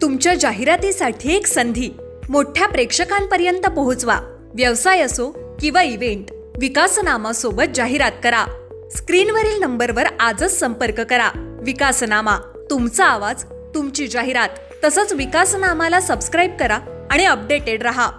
तुमच्या जाहिरातीसाठी एक संधी मोठ्या प्रेक्षकांपर्यंत पोहोचवा. व्यवसाय असो किंवा इव्हेंट, विकासनामा सोबत जाहिरात करा. स्क्रीनवरील नंबरवर आजच संपर्क करा. विकासनामा, तुमचा आवाज, तुमची जाहिरात. तसंच विकासनामाला सबस्क्राईब करा आणि अपडेटेड रहा.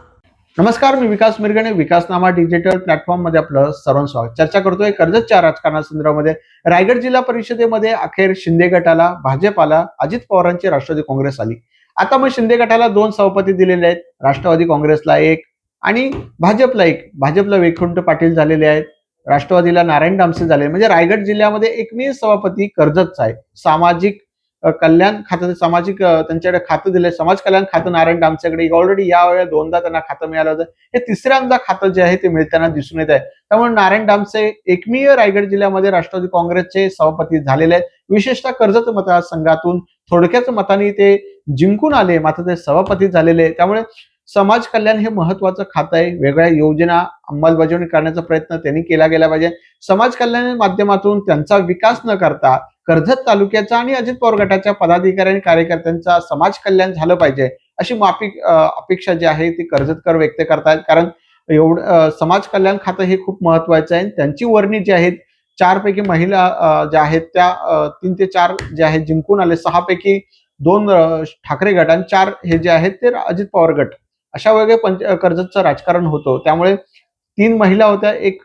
नमस्कार, मी विकास मिरगणे. विकासनामा डिजिटल प्लॅटफॉर्म मध्ये आपलं सर्वांचं स्वागत. चर्चा करतोय कर्जतच्या राजकारणासंदर्भामध्ये. रायगड जिल्हा परिषदेमध्ये अखेर शिंदे गटाला, भाजपाला, अजित पवारांची राष्ट्रवादी काँग्रेस आली. आता मग शिंदे गटाला 2 सभापती दिलेले आहेत, राष्ट्रवादी काँग्रेसला 1 आणि भाजपला 1. भाजपला वैकुंठ पाटील झालेले आहेत, राष्ट्रवादीला नारायण डामसे झाले. म्हणजे रायगड जिल्ह्यामध्ये एकमेव सभापती कर्जतचा आहे. सामाजिक कल्याण खातं, त्यांच्याकडे खातं दिलंय, समाज कल्याण खातं नारायण डामसेकडे. ऑलरेडी यावेळेला 2दा त्यांना खातं मिळालं होतं. हे तिसऱ्यांदा खातं जे आहे ते मिळताना दिसून येत आहे. त्यामुळे नारायण डामसे एकमेव रायगड जिल्ह्यामध्ये राष्ट्रवादी काँग्रेसचे सभापती झालेले आहेत. विशेषतः कर्जत मतदारसंघातून थोडक्याच मतांनी ते जिंकून आले, मात्र ते सभापती झालेले. त्यामुळे समाज कल्याण हे महत्वाचं खातं आहे. वेगळ्या योजना अंमलबजावणी करण्याचा प्रयत्न त्यांनी केला गेला पाहिजे. समाज कल्याणाच्या माध्यमातून त्यांचा विकास न करता कर्जत तालुक्याचा आणि अजित पवार गटाच्या पदाधिकारी आणि कार्यकर्त्यांचा समाज कल्याण झालं पाहिजे, अशी अपेक्षा जी आहे ती कर्जतकर व्यक्त करतायत. कारण एवढं समाज कल्याण खातं हे खूप महत्वाचं आहे. त्यांची वर्णी जी आहेत, 4 पैकी महिला ज्या आहेत त्या 3 ते 4 जे आहेत जिंकून आले. 6 पैकी 2 ठाकरे गट आणि 4 हे जे आहेत ते अजित पवार गट. अशा वेगळे कर्जतचं राजकारण होतं. त्यामुळे 3 महिला होत्या, एक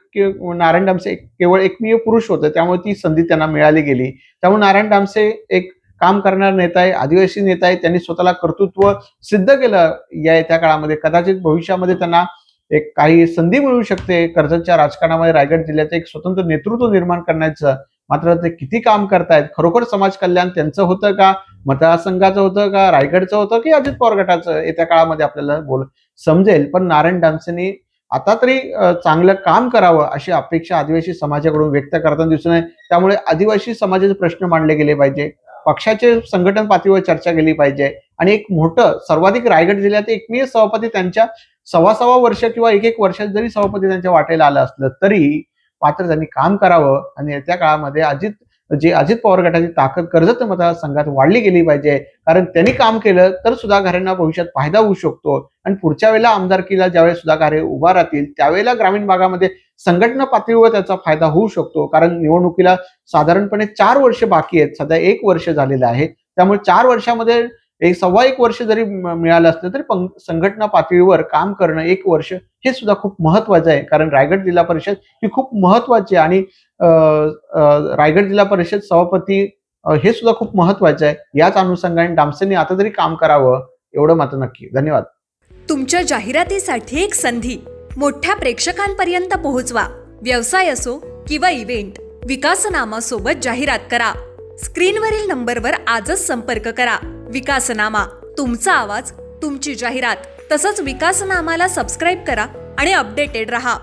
नारायण डामसे केवळ एकमेव पुरुष होते. त्यामुळे ती संधी त्यांना मिळाली गेली. त्यामुळे नारायण डामसे एक काम करणारा नेता आहे, आदिवासी नेता आहे. त्यांनी स्वतःला कर्तृत्व सिद्ध केलं या त्या काळामध्ये. कदाचित भविष्यामध्ये त्यांना एक काही संधी मिळू शकते कर्जतच्या राजकारणामध्ये, रायगड जिल्ह्याचं एक स्वतंत्र नेतृत्व निर्माण करण्याचं. मात्र ते किती काम करतायत, खरोखर समाज कल्याण त्यांचं होतं का, मतदारसंघाचं होतं का, रायगडचं होतं की अजित पवार गटाचं, येत्या काळामध्ये आपल्याला समजेल. पण नारायण डामसेंनी आता तरी चांगलं काम करावं अशी अपेक्षा आदिवासी समाजाकडून व्यक्त करताना दिसून आहे. त्यामुळे आदिवासी समाजाचे प्रश्न मांडले गेले पाहिजे, पक्षाचे संघटन पातळीवर चर्चा केली पाहिजे आणि एक मोठं सर्वाधिक रायगड जिल्ह्यात एकमेव सभापती त्यांच्या 6.25 वर्ष किंवा 1 वर्षात जरी सभापती त्यांच्या वाटेला आलं असलं तरी मात्र त्यांनी काम करावं आणि येत्या काळामध्ये अजित पवार गटाची ताकद कर्जत मतदारसंघात वाढली गेली पाहिजे. कारण त्यांनी काम केलं तर सुधाकरांना भविष्यात फायदा होऊ शकतो आणि पुढच्या वेळेला आमदारकीला ज्यावेळेस सुधाकर उभा राहतील त्यावेळेला ग्रामीण भागामध्ये संघटना पातळीवर त्याचा फायदा होऊ शकतो. कारण निवडणुकीला साधारणपणे 4 वर्ष बाकी आहेत, सध्या 1 वर्ष झालेलं आहे. त्यामुळे 4 वर्षामध्ये 1.25 वर्ष जरी मिळालं असलं तरी संघटना पातळीवर काम करणं 1 वर्ष हे सुद्धा खूप महत्वाचं आहे. कारण रायगड जिल्हा परिषद ही खूप महत्वाची आहे आणि रायगड जिल्हा परिषद सभापती हे सुद्धा खूप महत्वाचं आहे. याच अनुषंगाने डामसेंनी आता तरी काम करावं, एवढं मात्र नक्की. धन्यवाद. तुमच्या जाहिरातीसाठी एक संधी मोठ्या प्रेक्षकांपर्यंत पोहोचवा. व्यवसाय असो किंवा इव्हेंट, विकासनामा सोबत जाहिरात करा. स्क्रीनवरील नंबरवर आजच संपर्क करा. विकासनामा, तुमचा आवाज, तुमची जाहिरात. तसंच विकासनामाला सबस्क्राईब करा आणि अपडेटेड रहा.